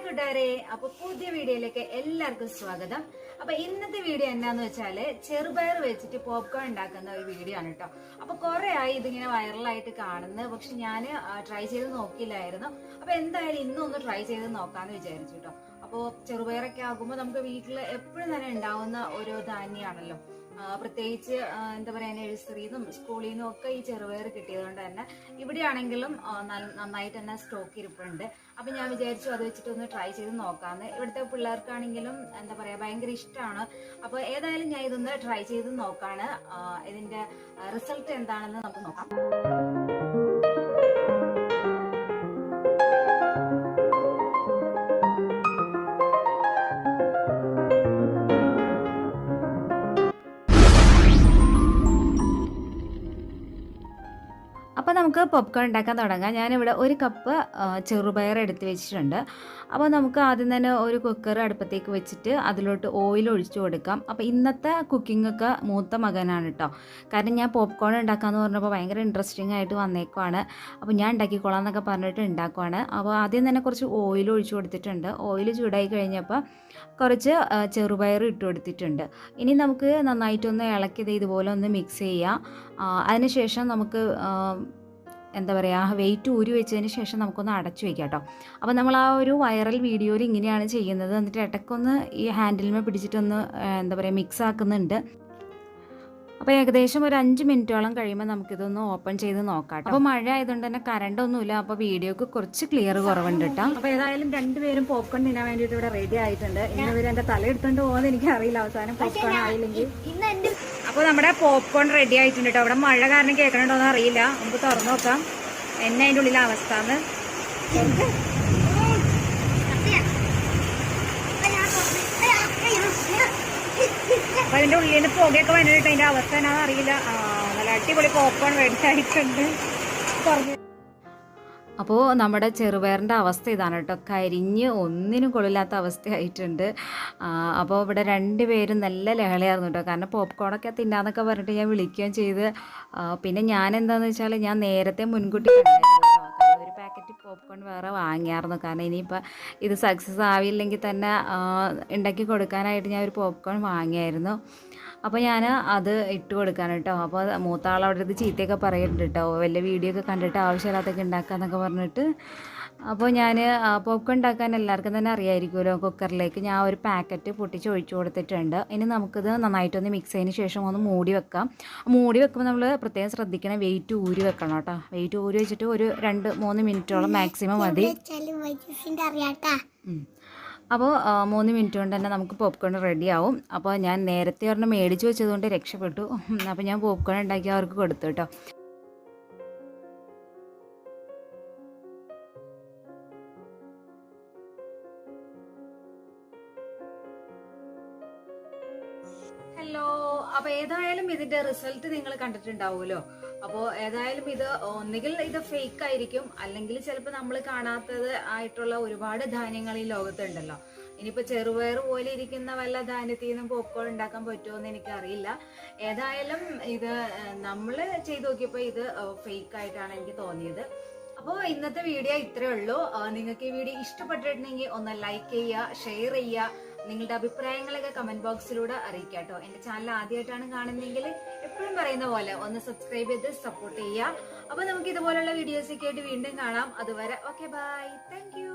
കൂട്ടുകാരെ, അപ്പൊ പുതിയ വീഡിയോയിലേക്ക് എല്ലാവർക്കും സ്വാഗതം. അപ്പൊ ഇന്നത്തെ വീഡിയോ എന്നാന്ന് വെച്ചാല് ചെറുപയർ വെച്ചിട്ട് പോപ്കോൺ ഉണ്ടാക്കുന്ന ഒരു വീഡിയോ ആണ് കേട്ടോ. അപ്പൊ കുറെ ആയി ഇതിങ്ങനെ വൈറലായിട്ട് കാണുന്നത്, പക്ഷെ ഞാൻ ട്രൈ ചെയ്ത് നോക്കിയില്ലായിരുന്നു. അപ്പൊ എന്തായാലും ഇന്നൊന്ന് ട്രൈ ചെയ്ത് നോക്കാന്ന് വിചാരിച്ചു കേട്ടോ. അപ്പോൾ ചെറുപയറൊക്കെ ആകുമ്പോൾ നമുക്ക് വീട്ടിൽ എപ്പോഴും തന്നെ ഉണ്ടാവുന്ന ഒരു ധാന്യമാണല്ലോ. പ്രത്യേകിച്ച് എന്താ പറയുക, നഴ്സറിയിൽ നിന്നും സ്കൂളിൽ നിന്നും ഒക്കെ ഈ ചെറുപയർ കിട്ടിയതുകൊണ്ട് തന്നെ ഇവിടെയാണെങ്കിലും നന്നായിട്ട് തന്നെ സ്റ്റോക്ക് ഇരിപ്പുണ്ട്. അപ്പൊ ഞാൻ വിചാരിച്ചു അത് വെച്ചിട്ടൊന്ന് ട്രൈ ചെയ്ത് നോക്കാന്ന്. ഇവിടുത്തെ പിള്ളേർക്കാണെങ്കിലും എന്താ പറയാ ഭയങ്കര ഇഷ്ടമാണ്. അപ്പൊ ഏതായാലും ഞാൻ ഇതൊന്ന് ട്രൈ ചെയ്ത് നോക്കാണ്. ഇതിന്റെ റിസൾട്ട് എന്താണെന്ന് നമുക്ക് നോക്കാം. അപ്പോൾ നമുക്ക് പോപ്കോൺ ഉണ്ടാക്കാൻ തുടങ്ങാം. ഞാനിവിടെ ഒരു കപ്പ് ചെറുപയർ എടുത്ത് വെച്ചിട്ടുണ്ട്. അപ്പോൾ നമുക്ക് ആദ്യം തന്നെ ഒരു കുക്കർ അടുപ്പത്തേക്ക് വെച്ചിട്ട് അതിലോട്ട് ഓയിൽ ഒഴിച്ചു കൊടുക്കാം. അപ്പോൾ ഇന്നത്തെ കുക്കിങ്ങൊക്കെ മൂത്ത മകനാണ് കേട്ടോ. കാരണം ഞാൻ പോപ്കോൺ ഉണ്ടാക്കാമെന്ന് പറഞ്ഞപ്പോൾ ഭയങ്കര ഇൻട്രസ്റ്റിംഗ് ആയിട്ട് വന്നേക്കുവാണ്. അപ്പോൾ ഞാൻ ഉണ്ടാക്കിക്കോളാം എന്നൊക്കെ പറഞ്ഞിട്ട് ഉണ്ടാക്കുവാണ്. അപ്പോൾ ആദ്യം തന്നെ കുറച്ച് ഓയിൽ ഒഴിച്ചു കൊടുത്തിട്ടുണ്ട്. ഓയിൽ ചൂടായി കഴിഞ്ഞപ്പോൾ കുറച്ച് ചെറുപയർ ഇട്ട് കൊടുത്തിട്ടുണ്ട്. ഇനി നമുക്ക് നന്നായിട്ടൊന്ന് ഇളക്കിയത് ഇതുപോലെ ഒന്ന് മിക്സ് ചെയ്യാം. അതിനുശേഷം നമുക്ക് എന്താ പറയുക, വെയിറ്റ് ഊരി വെച്ചതിന് ശേഷം നമുക്കൊന്ന് അടച്ചു വയ്ക്കാം കേട്ടോ. അപ്പോൾ നമ്മൾ ആ ഒരു വൈറൽ വീഡിയോയിൽ ഇങ്ങനെയാണ് ചെയ്യുന്നത്. എന്നിട്ട് ഇടയ്ക്കൊന്ന് ഈ ഹാൻഡിൽമേ പിടിച്ചിട്ടൊന്ന് എന്താ പറയുക മിക്സ് ആക്കുന്നുണ്ട്. അപ്പോൾ ഏകദേശം ഒരു 5 മിനിറ്റോളം കഴിയുമ്പോൾ നമുക്കിതൊന്ന് ഓപ്പൺ ചെയ്ത് നോക്കാം. അപ്പോൾ മഴ ആയതുകൊണ്ട് തന്നെ കറണ്ടൊന്നുമില്ല. അപ്പോൾ വീഡിയോക്ക് കുറച്ച് ക്ലിയർ കുറവുണ്ട് കേട്ടോ. അപ്പോൾ ഏതായാലും രണ്ടുപേരും പോപ്കോൺ തിന്നാൻ വേണ്ടിയിട്ട് ഇവിടെ റെഡി ആയിട്ടുണ്ട്. ഇന്നവർ എൻ്റെ തല എടുത്തുകൊണ്ട് പോകുന്നത് എനിക്കറിയില്ല, അവസാനം പോപ്കോൺ ആയില്ലെങ്കിൽ. അപ്പോൾ നമ്മുടെ പോപ്കോൺ റെഡി ആയിട്ടുണ്ട് കേട്ടോ. അവിടെ മഴ കാരണം കേൾക്കണുണ്ടോന്ന് അറിയില്ല. നമുക്ക് തുറന്നു നോക്കാം എന്നെ അതിൻ്റെ ഉള്ളിലെ അവസ്ഥന്ന്. അപ്പൊ അതിന്റെ ഉള്ളിൽ നിന്ന് പുകയൊക്കെ വന്നിട്ട് അതിന്റെ അവസ്ഥ എന്നാന്ന് അറിയില്ല. നല്ല അടിപൊളി പോപ്കോൺ റെഡി ആയിട്ടുണ്ട്. അപ്പോൾ നമ്മുടെ ചെറുപയറിൻ്റെ അവസ്ഥ ഇതാണ് കേട്ടോ. കരിഞ്ഞ് ഒന്നിനും കൊള്ളില്ലാത്ത അവസ്ഥയായിട്ടുണ്ട്. അപ്പോൾ ഇവിടെ രണ്ടുപേരും നല്ല ലഹളയായിരുന്നു കേട്ടോ. കാരണം പോപ്കോണൊക്കെ തിന്നാന്നൊക്കെ പറഞ്ഞിട്ട് ഞാൻ വിളിക്കുകയും ചെയ്ത്. പിന്നെ ഞാൻ എന്താണെന്ന് വെച്ചാൽ ഞാൻ നേരത്തെ മുൻകൂട്ടി കണ്ടായിരുന്നു കേട്ടോ. ഒരു പാക്കറ്റ് പോപ്കോൺ വേറെ വാങ്ങിയായിരുന്നു. കാരണം ഇനിയിപ്പോൾ ഇത് സക്സസ് ആവില്ലെങ്കിൽ തന്നെ ഉണ്ടാക്കി കൊടുക്കാനായിട്ട് ഞാൻ ഒരു പോപ്കോൺ വാങ്ങിയായിരുന്നു. അപ്പോൾ ഞാൻ അത് ഇട്ട് കൊടുക്കാൻ കേട്ടോ. അപ്പോൾ മൂത്ത ആൾ അവിടെ ഇത് ചീത്തയൊക്കെ പറയുന്നുണ്ട് കേട്ടോ, വലിയ വീഡിയോ ഒക്കെ കണ്ടിട്ട് ആവശ്യമില്ലാത്തൊക്കെ ഉണ്ടാക്കാമെന്നൊക്കെ പറഞ്ഞിട്ട്. അപ്പോൾ ഞാൻ പോപ്കോൺ ഉണ്ടാക്കാൻ എല്ലാവർക്കും തന്നെ അറിയാമായിരിക്കുമല്ലോ. കുക്കറിലേക്ക് ഞാൻ ഒരു പാക്കറ്റ് പൊട്ടിച്ച് ഒഴിച്ചു കൊടുത്തിട്ടുണ്ട്. ഇനി നമുക്കിത് നന്നായിട്ടൊന്ന് മിക്സ് ചെയ്തതിന് ശേഷം ഒന്ന് മൂടി വെക്കാം. മൂടി വെക്കുമ്പോൾ നമ്മൾ പ്രത്യേകം ശ്രദ്ധിക്കണം, വെയിറ്റ് ഊരി വെക്കണം കേട്ടോ. വെയിറ്റ് ഊരി വെച്ചിട്ട് ഒരു 2-3 മിനിറ്റോളം മാക്സിമം മതി. അപ്പോൾ 3 മിനിറ്റ് കൊണ്ട് തന്നെ നമുക്ക് പോപ്കോൺ റെഡി ആവും. അപ്പോൾ ഞാൻ നേരത്തെ ഒരെണ്ണം മേടിച്ച് വെച്ചതുകൊണ്ട് രക്ഷപ്പെട്ടു. അപ്പോൾ ഞാൻ പോപ്കോൺ ഉണ്ടാക്കി അവർക്ക് കൊടുത്തു കേട്ടോ. ഹലോ, അപ്പോൾ ഏതായാലും ഇതിന്റെ റിസൾട്ട് നിങ്ങൾ കണ്ടിട്ടുണ്ടാവുമല്ലോ. അപ്പോൾ ഏതായാലും ഇത് ഒന്നുകിൽ ഇത് ഫേക്ക് ആയിരിക്കും, അല്ലെങ്കിൽ ചിലപ്പോൾ നമ്മൾ കാണാത്തത് ആയിട്ടുള്ള ഒരുപാട് ധാന്യങ്ങൾ ഈ ലോകത്തുണ്ടല്ലോ. ഇനിയിപ്പോൾ ചെറുപയർ പോലെ ഇരിക്കുന്ന വല്ല ധാന്യത്തിൽ നിന്നും പോപ്കോൺ ഉണ്ടാക്കാൻ പറ്റുമോ എന്ന് എനിക്കറിയില്ല. ഏതായാലും ഇത് നമ്മൾ ചെയ്ത് നോക്കിയപ്പോൾ ഇത് ഫേക്ക് ആയിട്ടാണ് എനിക്ക് തോന്നിയത്. അപ്പോൾ ഇന്നത്തെ വീഡിയോ ഇത്രയേ ഉള്ളൂ. നിങ്ങൾക്ക് ഈ വീഡിയോ ഇഷ്ടപ്പെട്ടിട്ടുണ്ടെങ്കിൽ ഒന്ന് ലൈക്ക് ചെയ്യുക, ഷെയർ ചെയ്യുക, നിങ്ങളുടെ അഭിപ്രായങ്ങളൊക്കെ കമന്റ് ബോക്സിലൂടെ അറിയിക്കുക കേട്ടോ. എൻ്റെ ചാനൽ ആദ്യമായിട്ടാണ് കാണുന്നതെങ്കിൽ എപ്പോഴും പറയുന്ന പോലെ ഒന്ന് സബ്സ്ക്രൈബ് ചെയ്ത് സപ്പോർട്ട് ചെയ്യുക. അപ്പോൾ നമുക്ക് ഇതുപോലുള്ള വീഡിയോസൊക്കെ ആയിട്ട് വീണ്ടും കാണാം. അതുവരെ ഓക്കെ, ബൈ, താങ്ക് യു.